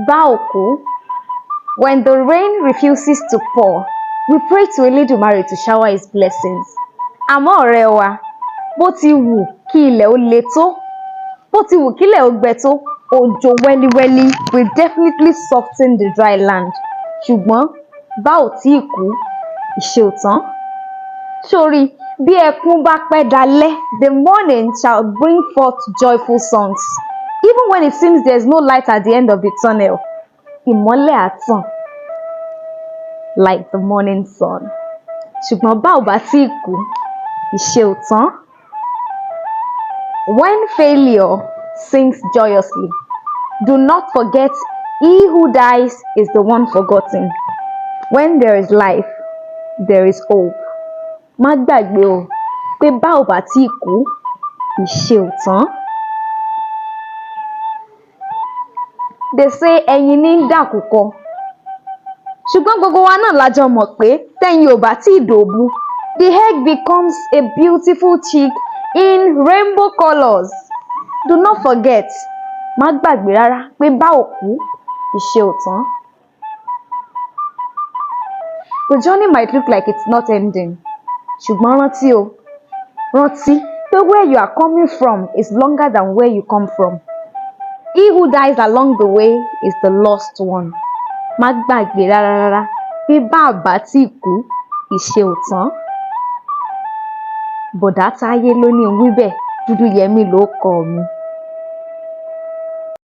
bá òkú. When the rain refuses to pour, we pray to Elédùmarè to shower his blessings. Àmọ́ ọ̀rẹ́ wa, bó ti wù kí ilẹ̀ ó le tó, bó ti wù kí ilẹ̀ ó gbẹ tó, òjò wẹ́líwẹ́lí will definitely soften the dry land. Ṣùgbọ́n bá ò tíì kú, ìṣe ò tán. Sórí, bí ẹkún bá pẹ́ dalẹ́, the morning shall bring forth joyful songs. Even when it seems there is no light at the end of the tunnel, ìmọ́lẹ̀ á tàn like the morning sun. Ṣùgbọ́n bá ò bá tíì kú, ìṣe ò tán. When failure sings joyously, do not forget he who dies is the one forgotten. When there is life, there is hope. Má gbàgbé o pé bá ò bá tíì kú, ìṣe ò tán. They say ẹyin ní ń dàkúkọ. Ṣùgbọ́n gbogbo wa náà la jọ mọ̀ pé tẹ́yin ò bá tíì dòbu, the egg becomes a beautiful chick in rainbow colors. Do not forget, má gbàgbé rárá pé bá ò kú, ìṣe ò tán. The journey might look like it's not ending. Ṣùgbọ́n rántí o, rántí pé where you are coming from is longer than where you come from. He who dies along the way is the lost one. Má gbàgbé rárá pé bá a bá tíì kú, ìṣe ò tán. Bọ̀dá Táyé ló ní wí bẹ́ẹ̀, Dúdúyẹmí ló kọ mi.